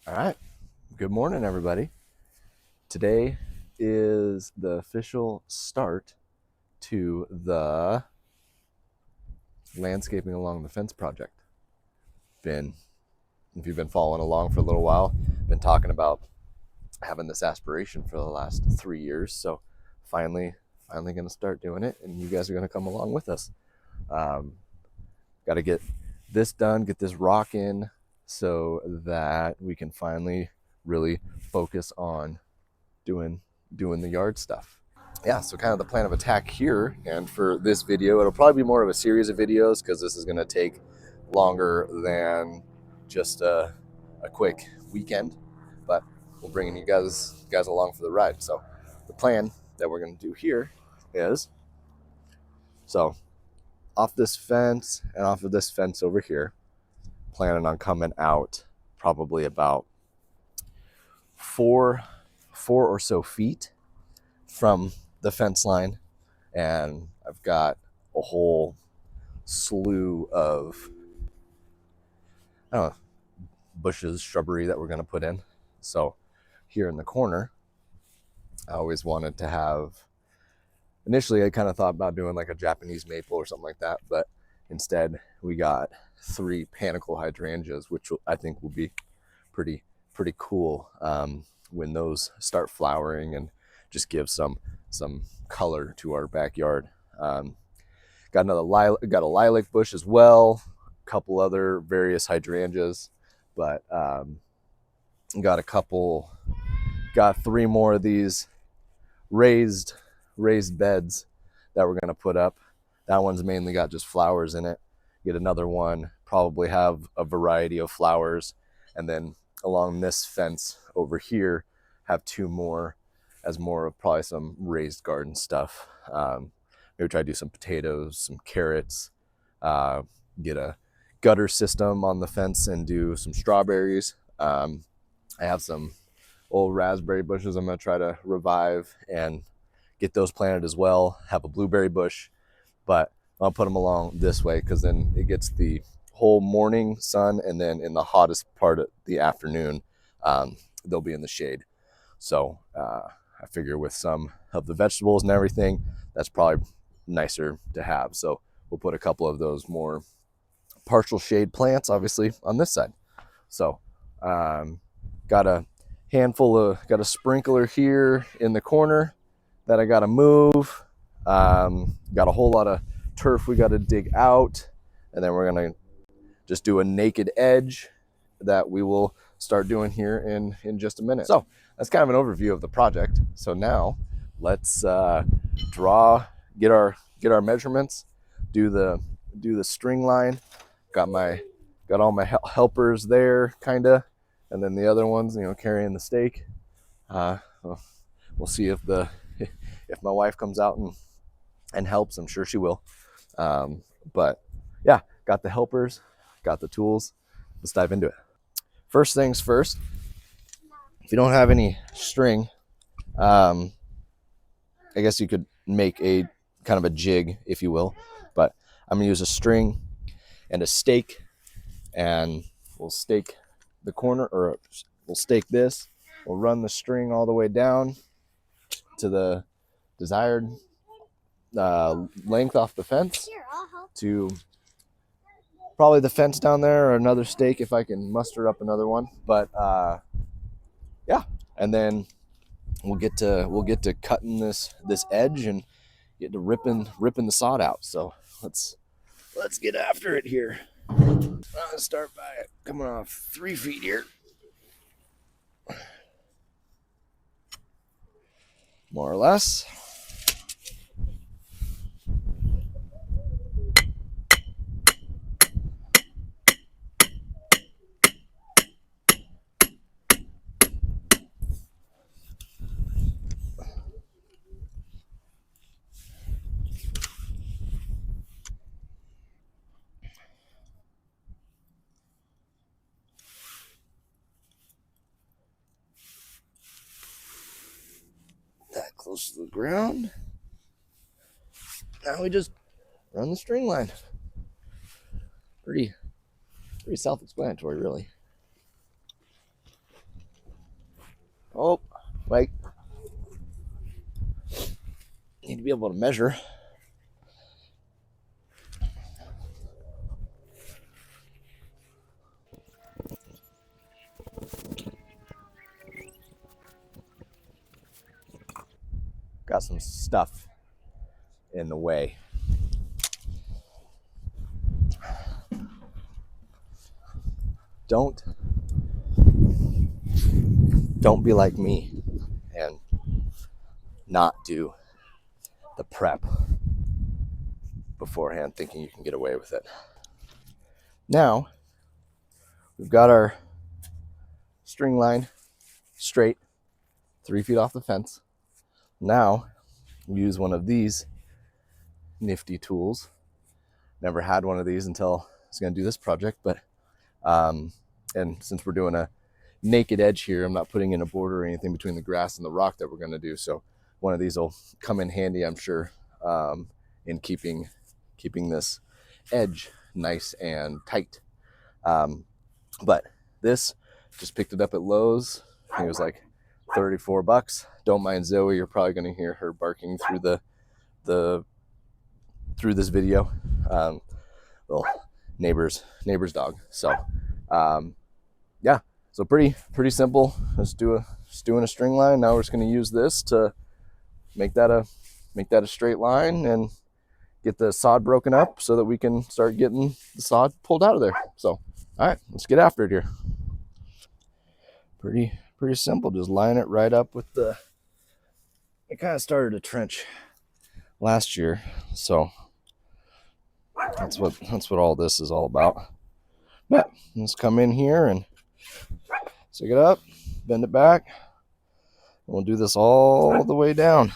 All right. Good morning, everybody. Today is the official start to the landscaping along the fence project. If you've been following along for a little while, been talking about having this aspiration for the last 3 years. So finally going to start doing it, and you guys are going to come along with us. Got to get this done, get this rock in, so that we can finally really focus on doing the yard stuff. Yeah, so kind of the plan of attack here, and for this video, it'll probably be more of a series of videos because this is going to take longer than just a quick weekend, but we're bringing you guys along for the ride. So the plan that we're going to do here is, so off this fence and off of this fence over here, planning on coming out probably about four or so feet from the fence line, and I've got a whole slew of bushes, shrubbery that we're going to put in. So here in the corner, I always wanted to have, initially I kind of thought about doing like a Japanese maple or something like that, but instead we got 3 panicle hydrangeas, which I think will be pretty cool when those start flowering and just give some color to our backyard. Got a lilac bush as well, a couple other various hydrangeas, but got 3 more of these raised beds that we're gonna put up. That one's mainly got just flowers in it. Get another one, probably have a variety of flowers, and then along this fence over here have 2 more as more of probably some raised garden stuff. Maybe try to do some potatoes, some carrots, get a gutter system on the fence and do some strawberries. I have some old raspberry bushes I'm going to try to revive and get those planted as well. Have a blueberry bush, but I'll put them along this way because then it gets the whole morning sun, and then in the hottest part of the afternoon, they'll be in the shade. So I figure with some of the vegetables and everything, that's probably nicer to have. So we'll put a couple of those more partial shade plants, obviously, on this side. So got a sprinkler here in the corner that I got to move. Got a whole lot of turf we got to dig out, and then we're gonna just do a naked edge that we will start doing here in just a minute. So that's kind of an overview of the project. So now let's get our measurements, do the string line. Got all my helpers there, kinda, and then the other ones, carrying the stake. We'll see if my wife comes out and helps. I'm sure she will. But yeah, got the helpers, got the tools. Let's dive into it. First things first, if you don't have any string, I guess you could make a kind of a jig, if you will, but I'm gonna use a string and a stake, and we'll stake the corner, or we'll stake this. We'll run the string all the way down to the desired length off the fence, to probably the fence down there, or another stake if I can muster up another one. But yeah, and then we'll get to cutting this edge and get to ripping the sod out. So let's get after it here. I'll start by coming off 3 feet here, more or less. That close to the ground. Now we just run the string line. Pretty self-explanatory, really. Oh, wait. Need to be able to measure. Got some stuff in the way. Don't be like me and not do the prep beforehand thinking you can get away with it. Now we've got our string line straight 3 feet off the fence. Now we use one of these nifty tools. Never had one of these until I was going to do this project, but and since we're doing a naked edge here, I'm not putting in a border or anything between the grass and the rock that we're going to do. So one of these will come in handy, I'm sure, in keeping this edge nice and tight. But this, just picked it up at Lowe's. I think it was like $34. Don't mind Zoe. You're probably going to hear her barking through through this video. Little neighbor's dog. So yeah, so pretty simple. Just doing a string line. Now we're just going to use this to make that a straight line and get the sod broken up so that we can start getting the sod pulled out of there. So all right, let's get after it here. Pretty simple. Just line it right up with the. I kind of started a trench last year, so that's what all this is all about. But let's come in here and stick it up, bend it back, and we'll do this all the way down.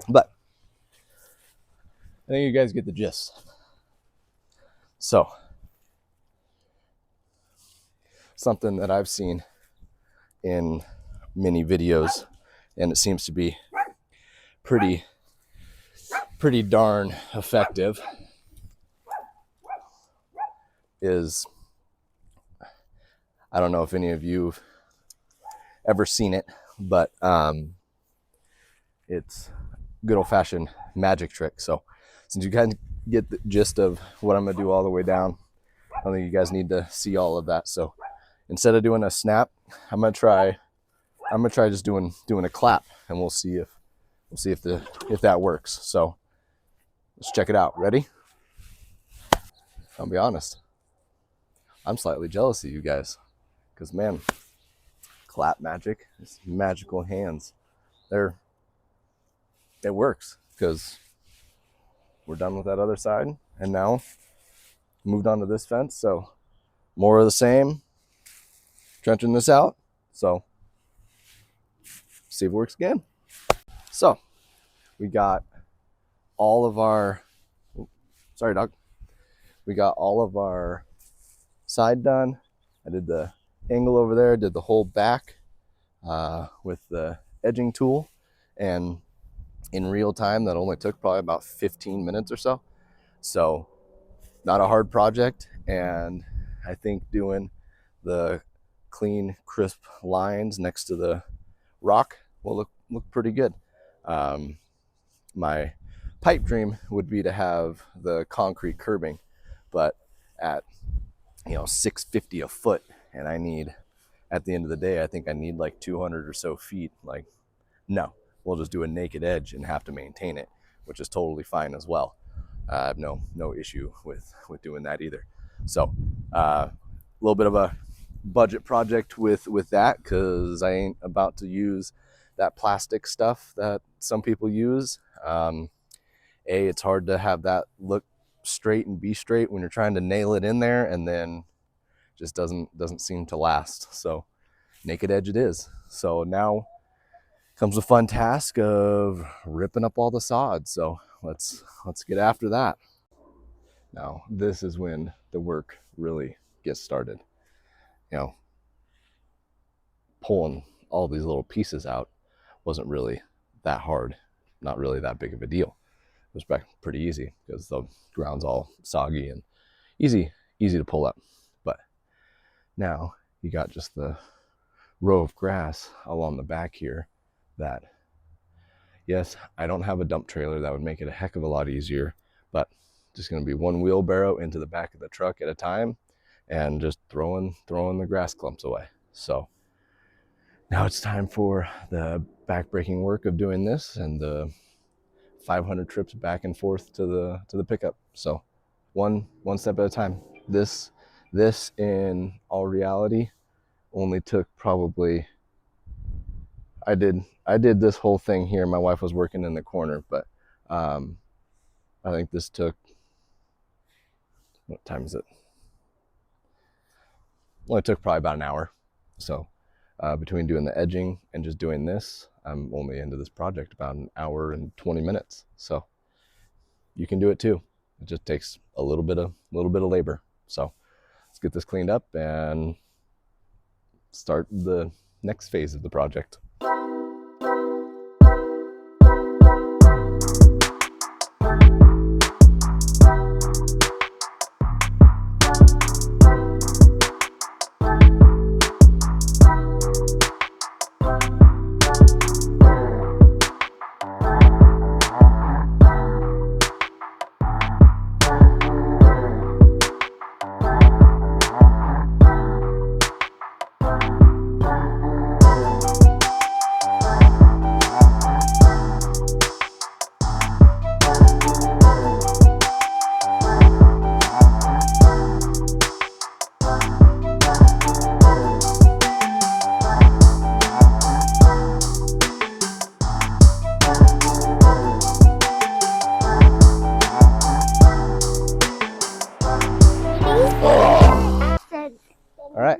But I think you guys get the gist. So something that I've seen in many videos, and it seems to be pretty darn effective, is, I don't know if any of you've ever seen it, but it's good old-fashioned magic trick. So since you guys get the gist of what I'm gonna do all the way down, I don't think you guys need to see all of that. So instead of doing a snap, I'm gonna try just doing a clap, and we'll see if that works. So let's check it out. Ready? I'll be honest, I'm slightly jealous of you guys, because man, clap magic, it's magical hands. It works, because we're done with that other side and now moved on to this fence. So more of the same, trenching this out. So see if it works again. So we got all of our, sorry dog, we got all of our side done. I did the angle over there, did the whole back with the edging tool, and in real time that only took probably about 15 minutes or so. So not a hard project, and I think doing the clean, crisp lines next to the rock will look pretty good. My pipe dream would be to have the concrete curbing, but at $650 a foot, and I need, at the end of the day, I think I need like 200 or so feet. Like, no, we'll just do a naked edge and have to maintain it, which is totally fine as well. I have no issue with doing that either. So a little bit of a budget project with that, because I ain't about to use that plastic stuff that some people use. It's hard to have that look straight and be straight when you're trying to nail it in there, and then just doesn't seem to last. So naked edge it is. So now comes the fun task of ripping up all the sod. So let's get after that. Now this is when the work really gets started. Pulling all these little pieces out wasn't really that hard, not really that big of a deal. It was pretty easy because the ground's all soggy and easy to pull up. But now you got just the row of grass along the back here that, yes, I don't have a dump trailer. That would make it a heck of a lot easier, but just going to be one wheelbarrow into the back of the truck at a time and just throwing the grass clumps away. So now it's time for the back-breaking work of doing this and the 500 trips back and forth to the pickup. So one step at a time. This in all reality only took probably, I did this whole thing here. My wife was working in the corner, but I think this took, what time is it? Well, it took probably about an hour. So between doing the edging and just doing this, I'm only into this project about an hour and 20 minutes. So you can do it too. It just takes a little bit of labor. So let's get this cleaned up and start the next phase of the project. All right,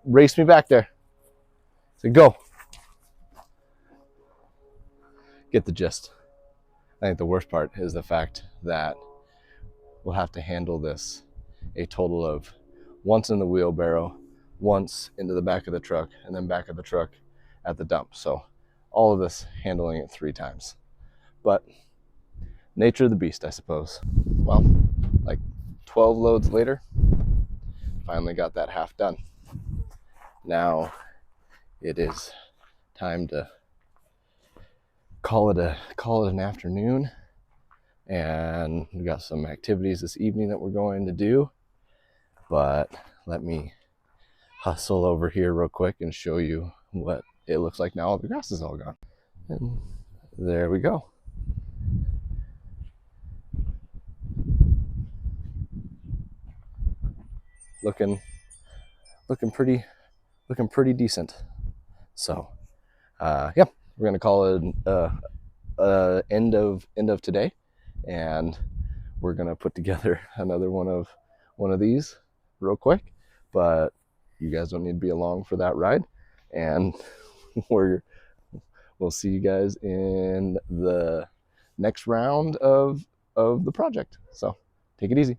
race me back there. So go. Get the gist. I think the worst part is the fact that we'll have to handle this a total of once in the wheelbarrow, once into the back of the truck, and then back of the truck at the dump. So all of this, handling it 3 times. But nature of the beast, I suppose. Well, like 12 loads later, finally got that half done. Now it is time to call it an afternoon, and we've got some activities this evening that we're going to do. But let me hustle over here real quick and show you what it looks like now all the grass is all gone. And there we go. Looking pretty decent. So yeah, we're gonna call it end of today, and we're gonna put together another one of these real quick. But you guys don't need to be along for that ride, and we'll see you guys in the next round of the project. So take it easy.